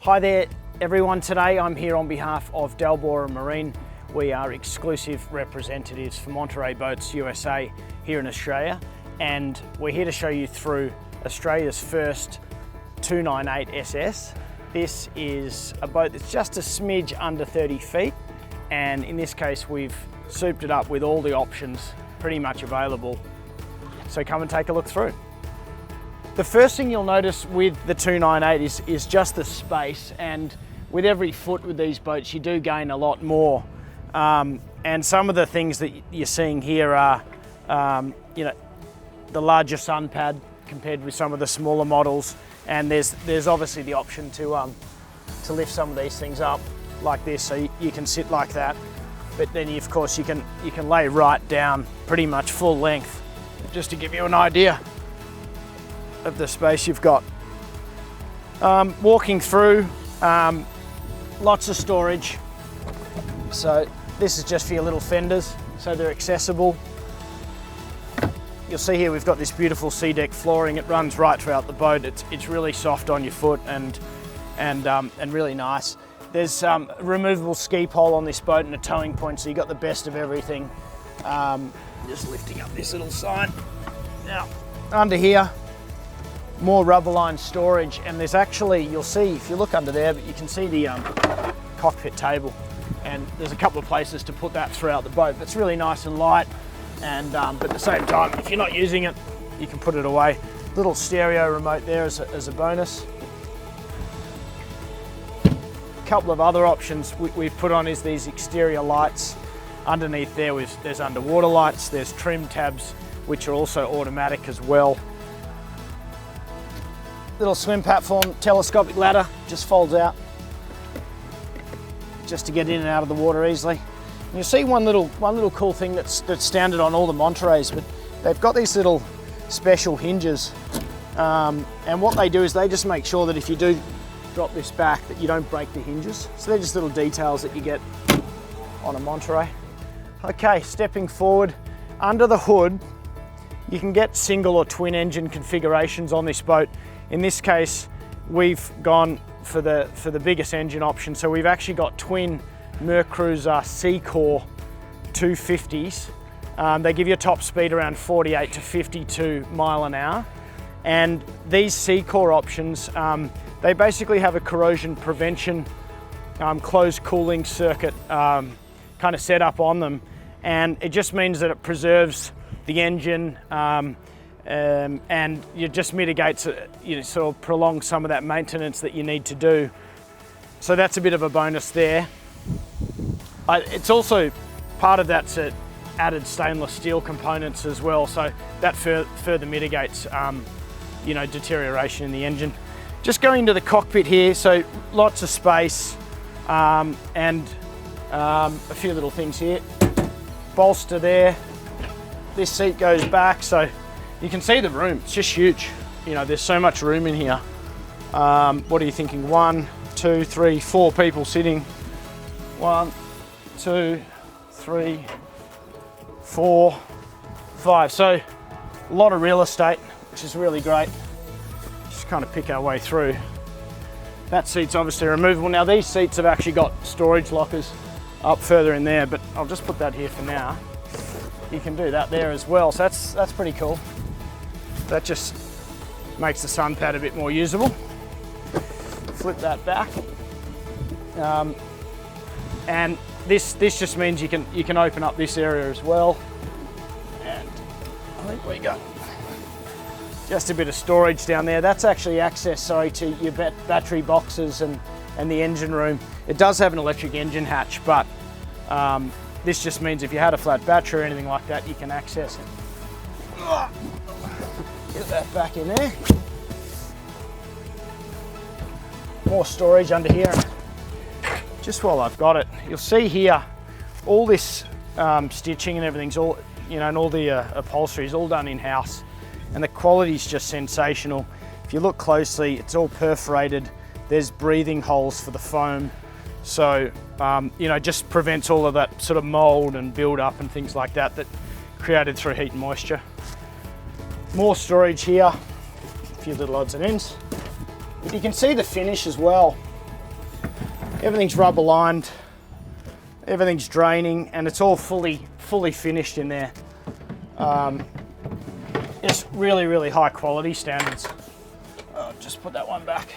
Hi there everyone, today I'm here on behalf of Dalbora Marine. We are exclusive representatives for Monterey Boats USA here in Australia, and we're here to show you through Australia's first 298 SS. This is a boat that's just a smidge under 30 feet, and in this case we've souped it up with all the options pretty much available. So come and take a look through. The first thing you'll notice with the 298 is just the space, and with every foot with these boats you do gain a lot more. And some of the things that you're seeing here are the larger sun pad compared with some of the smaller models, and there's obviously the option to lift some of these things up like this, so you can sit like that, but then of course you can lay right down pretty much full length, just to give you an idea of the space you've got. Walking through, lots of storage. So this is just for your little fenders, so they're accessible. You'll see here we've got this beautiful sea deck flooring. It runs right throughout the boat. It's really soft on your foot and really nice. There's a removable ski pole on this boat and a towing point, so you got the best of everything. Just lifting up this little sign. Now under here, more rubber lined storage, and there's actually, you'll see if you look under there, but you can see the cockpit table, and there's a couple of places to put that throughout the boat. It's really nice and light, and but at the same time, if you're not using it, you can put it away. Little stereo remote there as a bonus. A couple of other options we've put on is these exterior lights. Underneath there there's underwater lights, there's trim tabs which are also automatic as well. Little swim platform, telescopic ladder, just folds out just to get in and out of the water easily. And you'll see one little cool thing that's standard on all the Montereys, but they've got these little special hinges, and what they do is they just make sure that if you do drop this back that you don't break the hinges. So they're just little details that you get on a Monterey. Okay, stepping forward, under the hood you can get single or twin engine configurations on this boat. In this case, we've gone for the biggest engine option, so we've actually got twin Mercruiser Seacore 250s. They give you a top speed around 48 to 52 mile an hour, and these Seacore options, they basically have a corrosion prevention closed cooling circuit kind of set up on them, and it just means that it preserves the engine, and it just mitigates, sort of prolongs some of that maintenance that you need to do. So that's a bit of a bonus there. It's also part of that's added stainless steel components as well, so that further mitigates deterioration in the engine. Just going to the cockpit here, so lots of space, and a few little things here. Bolster there. This seat goes back, so you can see the room. It's just huge. There's so much room in here. What are you thinking? 1, 2, 3, 4 people sitting. 1, 2, 3, 4, 5. So a lot of real estate, which is really great. Just kind of pick our way through. That seat's obviously removable. Now these seats have actually got storage lockers up further in there, but I'll just put that here for now. You can do that there as well, so that's pretty cool. That just makes the sun pad a bit more usable. Flip that back, and this just means you can open up this area as well. And I think we got just a bit of storage down there. That's actually access, to your battery boxes and the engine room. It does have an electric engine hatch, but this just means if you had a flat battery or anything like that, you can access it. Get that back in there. More storage under here. Just while I've got it, you'll see here, all this stitching and everything's all, and all the upholstery is all done in-house, and the quality's just sensational. If you look closely, it's all perforated. There's breathing holes for the foam. So, just prevents all of that sort of mold and build up and things like that created through heat and moisture. More storage here, a few little odds and ends. But you can see the finish as well. Everything's rubber lined, everything's draining, and it's all fully finished in there. Just really high quality standards. I'll just put that one back.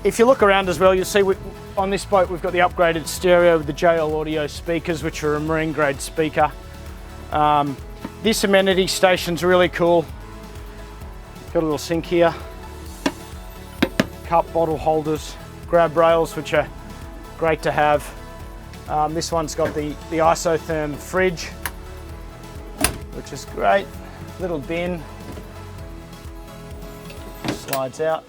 If you look around as well, you'll see on this boat we've got the upgraded stereo with the JL audio speakers, which are a marine grade speaker. This amenity station's really cool. Got a little sink here, cup bottle holders, grab rails, which are great to have. This one's got the isotherm fridge, which is great. Little bin, slides out.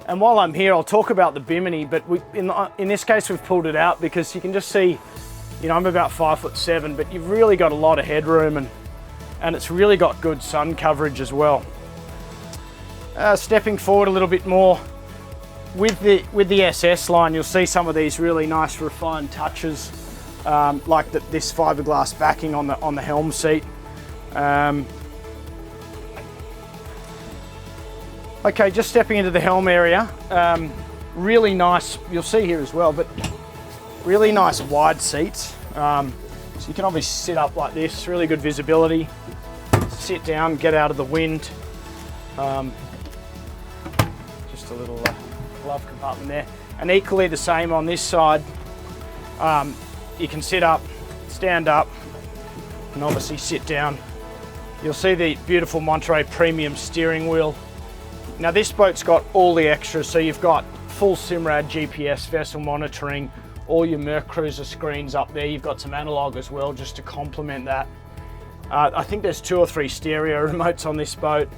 And while I'm here, I'll talk about the bimini, but in this case we've pulled it out because you can just see, you know, I'm about 5'7", but you've really got a lot of headroom, and it's really got good sun coverage as well. Stepping forward a little bit more, with the SS line, you'll see some of these really nice refined touches, like this fiberglass backing on the helm seat. Okay, just stepping into the helm area, really nice, you'll see here as well, but really nice wide seats. So you can obviously sit up like this, really good visibility. Sit down, get out of the wind. Just a little glove compartment there. And equally the same on this side. You can sit up, stand up, and obviously sit down. You'll see the beautiful Monterey premium steering wheel. Now this boat's got all the extras, so you've got full SIMRAD GPS vessel monitoring, all your Merc Cruiser screens up there. You've got some analog as well just to complement that. I think there's 2 or 3 stereo remotes on this boat.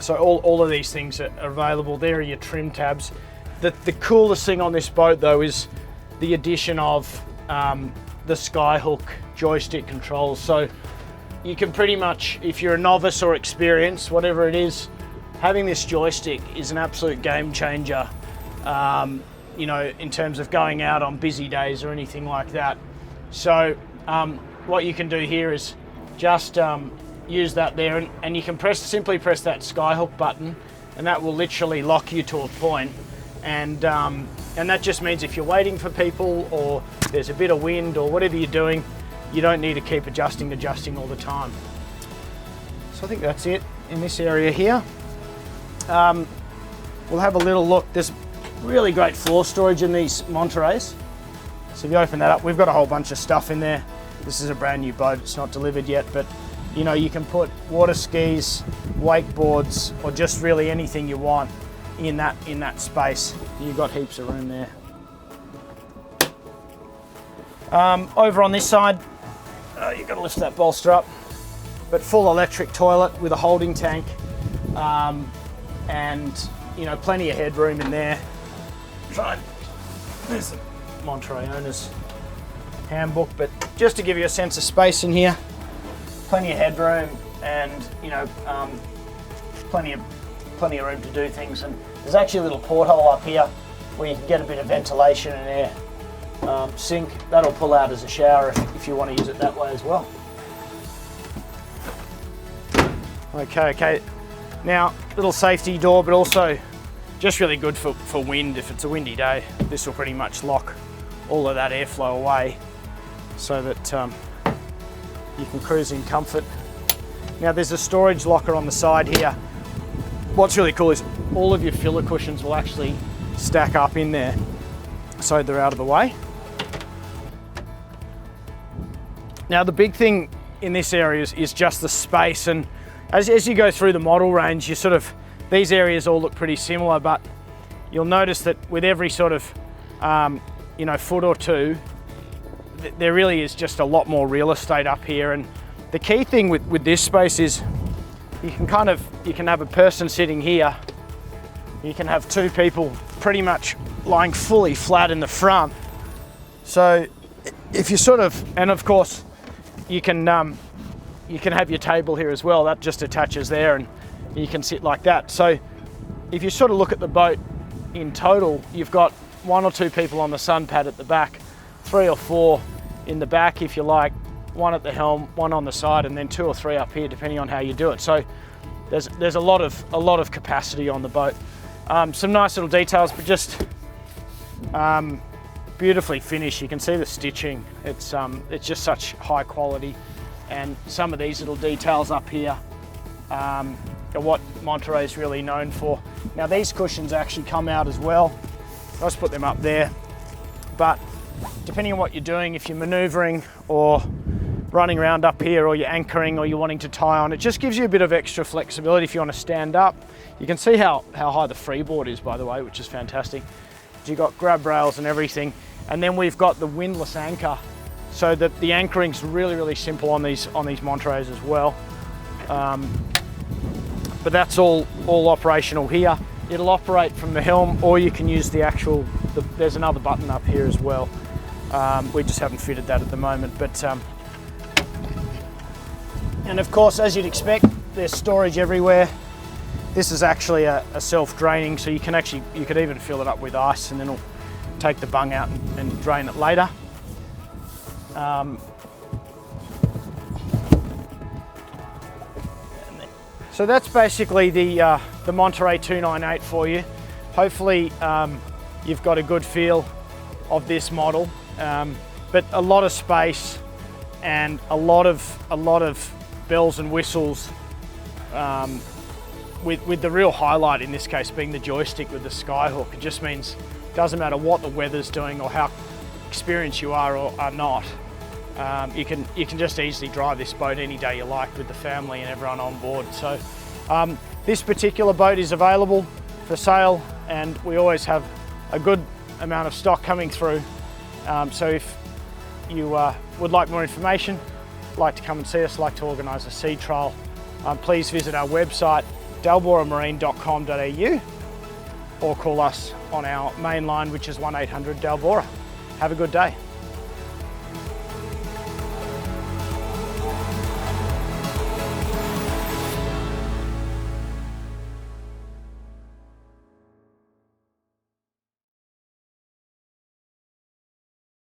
So all of these things are available. There are your trim tabs. The coolest thing on this boat though is the addition of the Skyhook joystick controls. So you can pretty much, if you're a novice or experienced, whatever it is, having this joystick is an absolute game changer, you know, in terms of going out on busy days or anything like that. So what you can do here is just use that there, and you can simply press that Skyhook button, and that will literally lock you to a point. And that just means if you're waiting for people or there's a bit of wind or whatever you're doing, you don't need to keep adjusting all the time. So I think that's it in this area here. We'll have a little look. There's really great floor storage in these Montereys. So if you open that up, we've got a whole bunch of stuff in there. This is a brand new boat, it's not delivered yet, but you know, you can put water skis, wakeboards, or just really anything you want in that space. You've got heaps of room there. Over on this side, you've got to lift that bolster up, but full electric toilet with a holding tank. And you know, plenty of headroom in there. There's the Monterey owner's handbook, but just to give you a sense of space in here, plenty of headroom, and you know, plenty of room to do things. And there's actually a little porthole up here where you can get a bit of ventilation and air. Sink that'll pull out as a shower if you want to use it that way as well. Okay. Now, little safety door, but also just really good for wind. If it's a windy day, this will pretty much lock all of that airflow away so that you can cruise in comfort. Now, there's a storage locker on the side here. What's really cool is all of your filler cushions will actually stack up in there, so they're out of the way. Now, the big thing in this area is just the space, and as you go through the model range, these areas all look pretty similar, but you'll notice that with every sort of you know, foot or two, there really is just a lot more real estate up here. And the key thing with this space is you can have a person sitting here, you can have 2 people pretty much lying fully flat in the front. So if you and of course you can have your table here as well. That just attaches there and you can sit like that. So if you sort of look at the boat in total, you've got 1 or 2 people on the sun pad at the back, 3 or 4 in the back if you like, 1 at the helm, 1 on the side, and then 2 or 3 up here depending on how you do it. So there's a lot of capacity on the boat. Some nice little details, but just beautifully finished. You can see the stitching. It's just such high quality, and some of these little details up here are what Monterey is really known for. Now these cushions actually come out as well. I'll just put them up there. But depending on what you're doing, if you're maneuvering or running around up here, or you're anchoring, or you're wanting to tie on, it just gives you a bit of extra flexibility if you want to stand up. You can see how high the freeboard is, by the way, which is fantastic. You've got grab rails and everything. And then we've got the windlass anchor, so that the anchoring's really simple on these Montereys as well. But that's all operational here. It'll operate from the helm, or you can use the actual, there's another button up here as well. We just haven't fitted that at the moment, but and of course, as you'd expect, there's storage everywhere. This is actually a self-draining, so you could even fill it up with ice, and then it'll take the bung out and drain it later. So that's basically the Monterey 298 for you. Hopefully you've got a good feel of this model, but a lot of space and a lot of bells and whistles, with the real highlight in this case being the joystick with the skyhook. It just means it doesn't matter what the weather's doing or how experienced you are or are not. You can just easily drive this boat any day you like with the family and everyone on board. So this particular boat is available for sale, and we always have a good amount of stock coming through. So if you would like more information, like to come and see us, like to organise a sea trial, please visit our website dalboramarine.com.au, or call us on our main line, which is 1800 Dalbora. Have a good day.